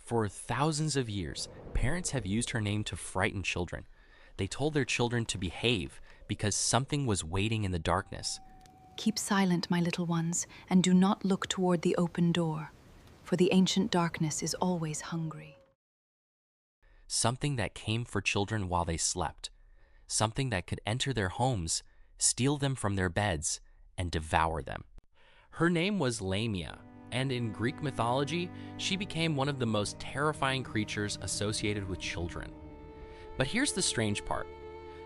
For thousands of years, parents have used her name to frighten children. They told their children to behave because something was waiting in the darkness. Keep silent, my little ones, and do not look toward the open door, for the ancient darkness is always hungry. Something that came for children while they slept. Something that could enter their homes, steal them from their beds, and devour them. Her name was Lamia, and in Greek mythology, she became one of the most terrifying creatures associated with children. But here's the strange part.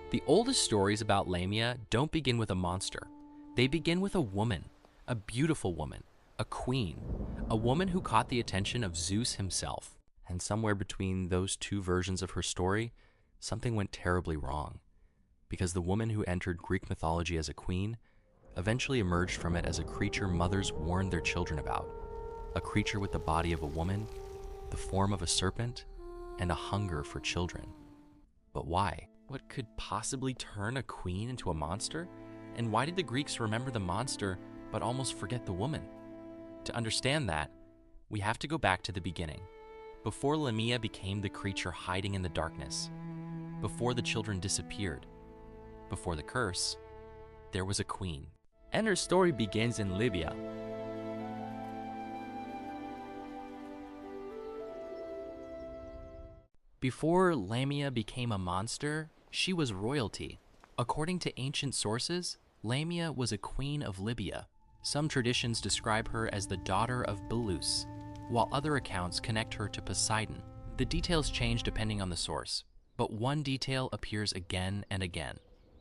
The oldest stories about Lamia don't begin with a monster. They begin with a woman, a beautiful woman, a queen, a woman who caught the attention of Zeus himself. And somewhere between those two versions of her story, something went terribly wrong. Because the woman who entered Greek mythology as a queen eventually emerged from it as a creature mothers warned their children about. A creature with the body of a woman, the form of a serpent, and a hunger for children. But why? What could possibly turn a queen into a monster? And why did the Greeks remember the monster but almost forget the woman? To understand that, we have to go back to the beginning. Before Lamia became the creature hiding in the darkness, before the children disappeared, before the curse, there was a queen. And her story begins in Libya. Before Lamia became a monster, she was royalty. According to ancient sources, Lamia was a queen of Libya. Some traditions describe her as the daughter of Belus, while other accounts connect her to Poseidon. The details change depending on the source, but one detail appears again and again.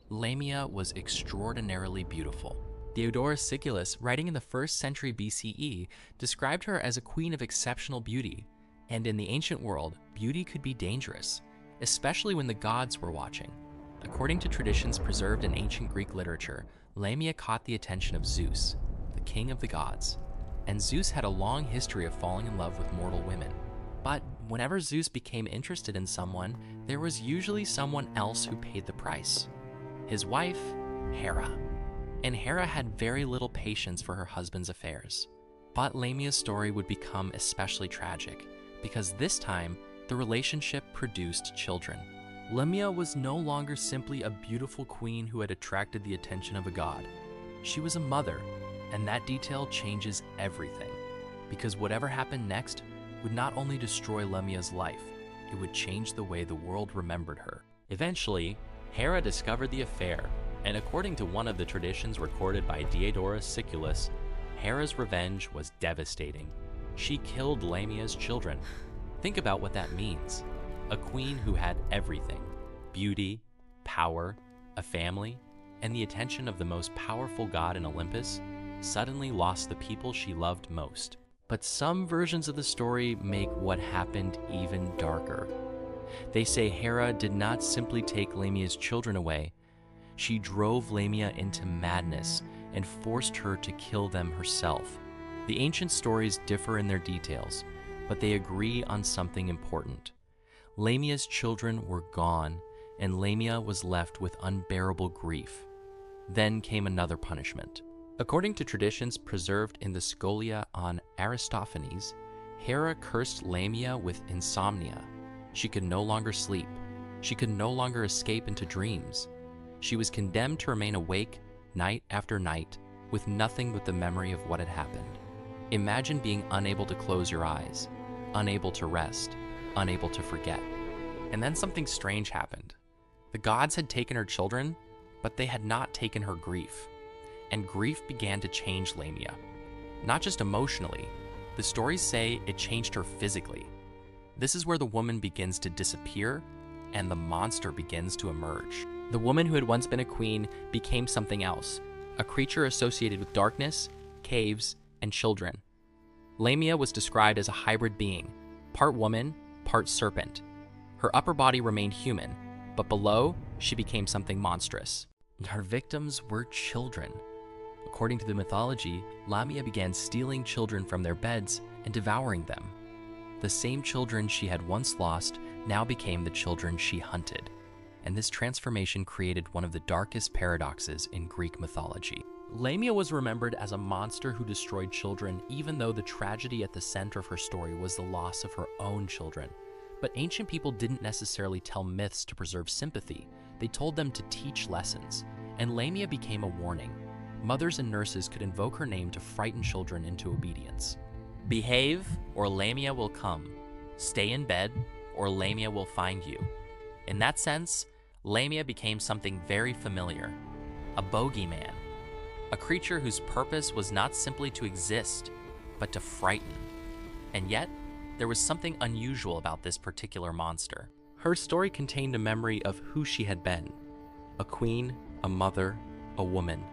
Lamia was extraordinarily beautiful. Diodorus Siculus, writing in the 1st century BCE, described her as a queen of exceptional beauty. And in the ancient world, beauty could be dangerous, especially when the gods were watching. According to traditions preserved in ancient Greek literature, Lamia caught the attention of Zeus, the king of the gods. And Zeus had a long history of falling in love with mortal women. But whenever Zeus became interested in someone, there was usually someone else who paid the price. His wife, Hera. And Hera had very little patience for her husband's affairs. But Lamia's story would become especially tragic, because this time, the relationship produced children. Lamia was no longer simply a beautiful queen who had attracted the attention of a god. She was a mother, and that detail changes everything, because whatever happened next would not only destroy Lamia's life, it would change the way the world remembered her. Eventually, Hera discovered the affair, and according to one of the traditions recorded by Diodorus Siculus, Hera's revenge was devastating. She killed Lamia's children. Think about what that means. A queen who had everything: beauty, power, a family, and the attention of the most powerful god in Olympus, suddenly lost the people she loved most. But some versions of the story make what happened even darker. They say Hera did not simply take Lamia's children away. She drove Lamia into madness and forced her to kill them herself. The ancient stories differ in their details, but they agree on something important. Lamia's children were gone, and Lamia was left with unbearable grief. Then came another punishment. According to traditions preserved in the Scholia on Aristophanes, Hera cursed Lamia with insomnia. She could no longer sleep. She could no longer escape into dreams. She was condemned to remain awake night after night with nothing but the memory of what had happened. Imagine being unable to close your eyes, unable to rest, unable to forget. And then something strange happened. The gods had taken her children, but they had not taken her grief. And grief began to change Lamia. Not just emotionally, the stories say it changed her physically. This is where the woman begins to disappear and the monster begins to emerge. The woman who had once been a queen became something else, a creature associated with darkness, caves, and children. Lamia was described as a hybrid being, part woman, part serpent. Her upper body remained human, but below, she became something monstrous. Her victims were children. According to the mythology, Lamia began stealing children from their beds and devouring them. The same children she had once lost now became the children she hunted. And this transformation created one of the darkest paradoxes in Greek mythology. Lamia was remembered as a monster who destroyed children, even though the tragedy at the center of her story was the loss of her own children. But ancient people didn't necessarily tell myths to preserve sympathy. They told them to teach lessons, and Lamia became a warning. Mothers and nurses could invoke her name to frighten children into obedience. Behave, or Lamia will come. Stay in bed, or Lamia will find you. In that sense, Lamia became something very familiar, a bogeyman, a creature whose purpose was not simply to exist, but to frighten. And yet, there was something unusual about this particular monster. Her story contained a memory of who she had been: a queen, a mother, a woman.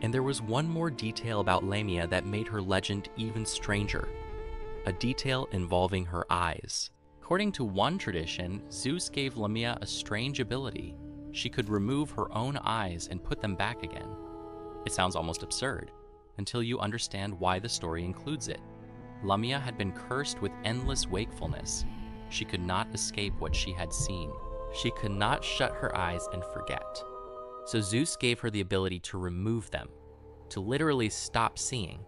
And there was one more detail about Lamia that made her legend even stranger, a detail involving her eyes. According to one tradition, Zeus gave Lamia a strange ability. She could remove her own eyes and put them back again. It sounds almost absurd, until you understand why the story includes it. Lamia had been cursed with endless wakefulness. She could not escape what she had seen. She could not shut her eyes and forget. So Zeus gave her the ability to remove them, to literally stop seeing.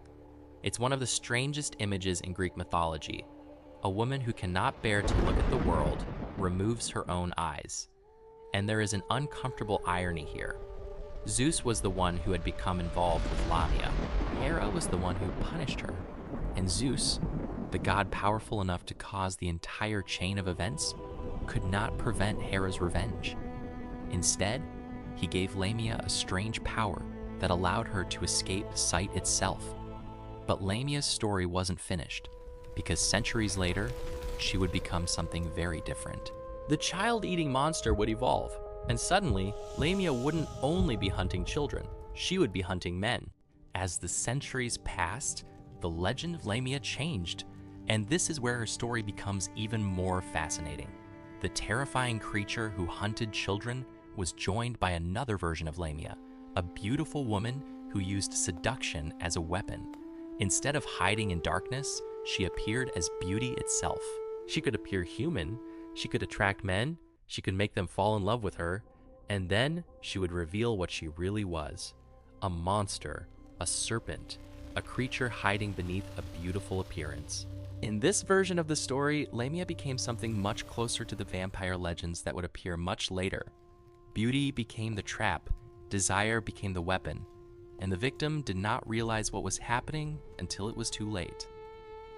It's one of the strangest images in Greek mythology. A woman who cannot bear to look at the world removes her own eyes. And there is an uncomfortable irony here. Zeus was the one who had become involved with Lamia. Hera was the one who punished her. And Zeus, the god powerful enough to cause the entire chain of events, could not prevent Hera's revenge. Instead, he gave Lamia a strange power that allowed her to escape sight itself. But Lamia's story wasn't finished, because centuries later, she would become something very different. The child-eating monster would evolve, and suddenly, Lamia wouldn't only be hunting children, she would be hunting men. As the centuries passed, the legend of Lamia changed, and this is where her story becomes even more fascinating. The terrifying creature who hunted children was joined by another version of Lamia, a beautiful woman who used seduction as a weapon. Instead of hiding in darkness, she appeared as beauty itself. She could appear human, she could attract men, she could make them fall in love with her, and then she would reveal what she really was: a monster, a serpent, a creature hiding beneath a beautiful appearance. In this version of the story, Lamia became something much closer to the vampire legends that would appear much later. Beauty became the trap, desire became the weapon, and the victim did not realize what was happening until it was too late.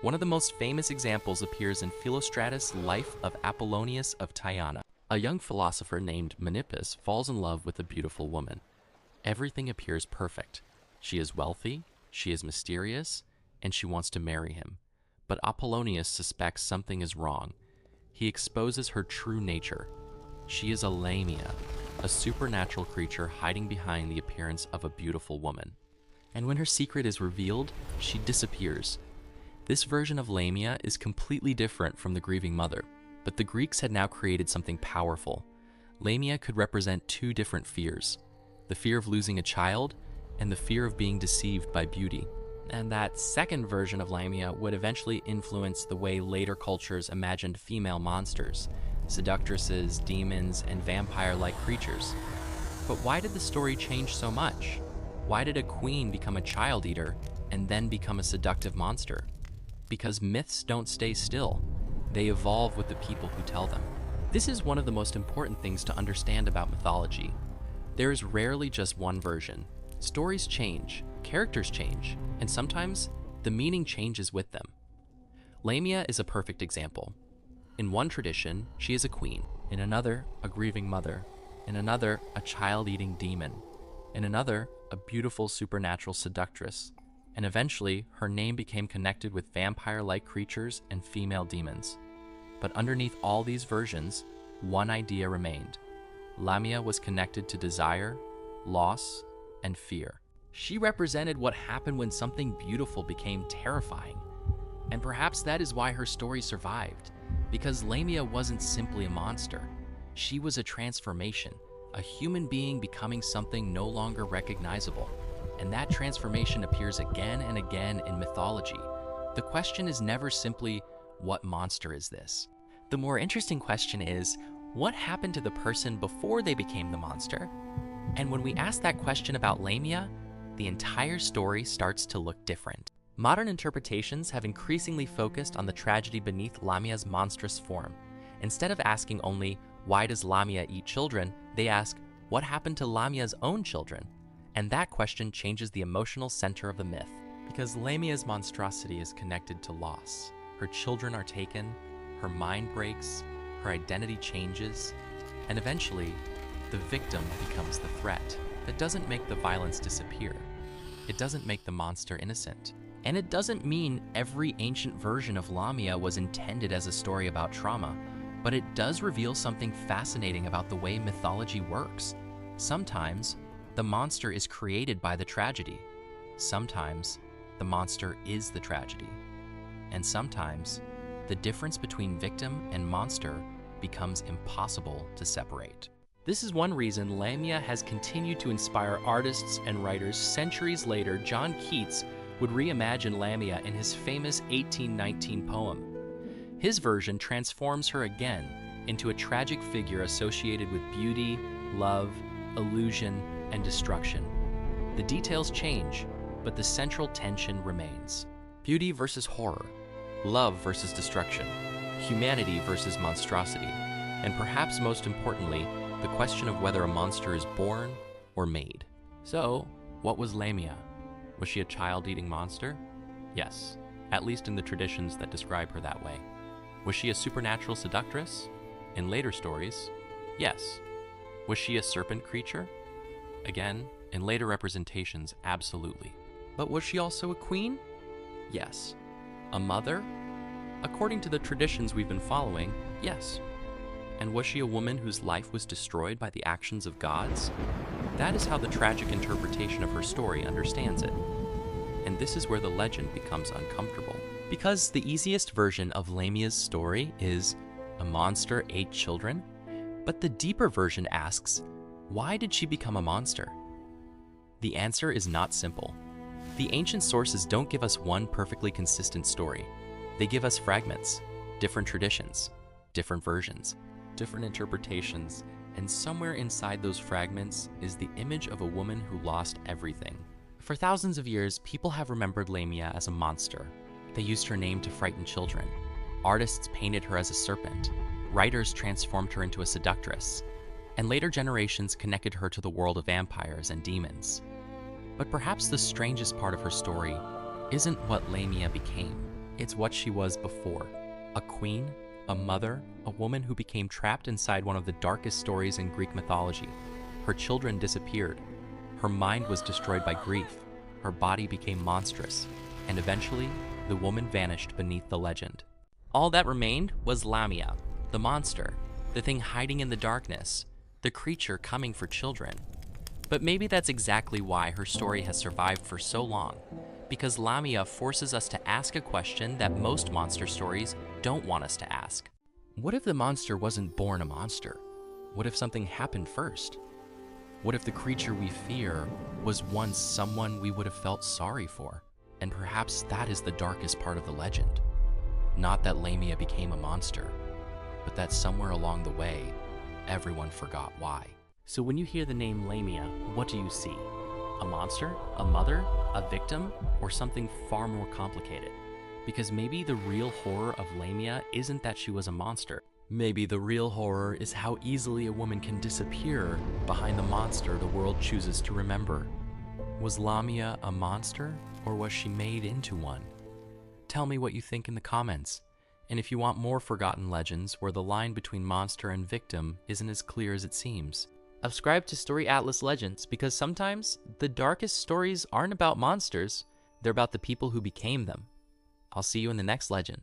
One of the most famous examples appears in Philostratus' Life of Apollonius of Tyana. A young philosopher named Menippus falls in love with a beautiful woman. Everything appears perfect. She is wealthy, she is mysterious, and she wants to marry him. But Apollonius suspects something is wrong. He exposes her true nature. She is a Lamia, a supernatural creature hiding behind the appearance of a beautiful woman. And when her secret is revealed, she disappears. This version of Lamia is completely different from the grieving mother, but the Greeks had now created something powerful. Lamia could represent two different fears: the fear of losing a child and the fear of being deceived by beauty. And that second version of Lamia would eventually influence the way later cultures imagined female monsters, seductresses, demons, and vampire-like creatures. But why did the story change so much? Why did a queen become a child eater and then become a seductive monster? Because myths don't stay still. They evolve with the people who tell them. This is one of the most important things to understand about mythology. There is rarely just one version. Stories change, characters change, and sometimes the meaning changes with them. Lamia is a perfect example. In one tradition, she is a queen. In another, a grieving mother. In another, a child-eating demon. In another, a beautiful supernatural seductress. And eventually, her name became connected with vampire-like creatures and female demons. But underneath all these versions, one idea remained. Lamia was connected to desire, loss, and fear. She represented what happened when something beautiful became terrifying. And perhaps that is why her story survived, because Lamia wasn't simply a monster. She was a transformation, a human being becoming something no longer recognizable. And that transformation appears again and again in mythology. The question is never simply, what monster is this? The more interesting question is, what happened to the person before they became the monster? And when we ask that question about Lamia, the entire story starts to look different. Modern interpretations have increasingly focused on the tragedy beneath Lamia's monstrous form. Instead of asking only, why does Lamia eat children, they ask, what happened to Lamia's own children? And that question changes the emotional center of the myth. Because Lamia's monstrosity is connected to loss. Her children are taken, her mind breaks, her identity changes, and eventually, the victim becomes the threat. That doesn't make the violence disappear. It doesn't make the monster innocent. And it doesn't mean every ancient version of Lamia was intended as a story about trauma, but it does reveal something fascinating about the way mythology works. Sometimes, the monster is created by the tragedy. Sometimes, the monster is the tragedy. And sometimes, the difference between victim and monster becomes impossible to separate. This is one reason Lamia has continued to inspire artists and writers. Centuries later, John Keats would reimagine Lamia in his famous 1819 poem. His version transforms her again into a tragic figure associated with beauty, love, illusion, and destruction. The details change, but the central tension remains. Beauty versus horror, love versus destruction, humanity versus monstrosity, and perhaps most importantly, the question of whether a monster is born or made. So, what was Lamia? Was she a child-eating monster? Yes, at least in the traditions that describe her that way. Was she a supernatural seductress? In later stories, yes. Was she a serpent creature? Again, in later representations, absolutely. But was she also a queen? Yes. A mother? According to the traditions we've been following, yes. And was she a woman whose life was destroyed by the actions of gods? That is how the tragic interpretation of her story understands it. And this is where the legend becomes uncomfortable. Because the easiest version of Lamia's story is, a monster ate children, but the deeper version asks, why did she become a monster? The answer is not simple. The ancient sources don't give us one perfectly consistent story. They give us fragments, different traditions, different versions, different interpretations, and somewhere inside those fragments is the image of a woman who lost everything. For thousands of years, people have remembered Lamia as a monster. They used her name to frighten children. Artists painted her as a serpent. Writers transformed her into a seductress. And later generations connected her to the world of vampires and demons. But perhaps the strangest part of her story isn't what Lamia became. It's what she was before. A queen, a mother, a woman who became trapped inside one of the darkest stories in Greek mythology. Her children disappeared. Her mind was destroyed by grief. Her body became monstrous. And eventually, the woman vanished beneath the legend. All that remained was Lamia, the monster, the thing hiding in the darkness, the creature coming for children. But maybe that's exactly why her story has survived for so long, because Lamia forces us to ask a question that most monster stories don't want us to ask. What if the monster wasn't born a monster? What if something happened first? What if the creature we fear was once someone we would have felt sorry for? And perhaps that is the darkest part of the legend. Not that Lamia became a monster, but that somewhere along the way, everyone forgot why. So when you hear the name Lamia, what do you see? A monster? A mother? A victim? Or something far more complicated? Because maybe the real horror of Lamia isn't that she was a monster. Maybe the real horror is how easily a woman can disappear behind the monster the world chooses to remember. Was Lamia a monster, or was she made into one? Tell me what you think in the comments. And if you want more forgotten legends where the line between monster and victim isn't as clear as it seems, subscribe to StoryAtlas Legends, because sometimes the darkest stories aren't about monsters, they're about the people who became them. I'll see you in the next legend.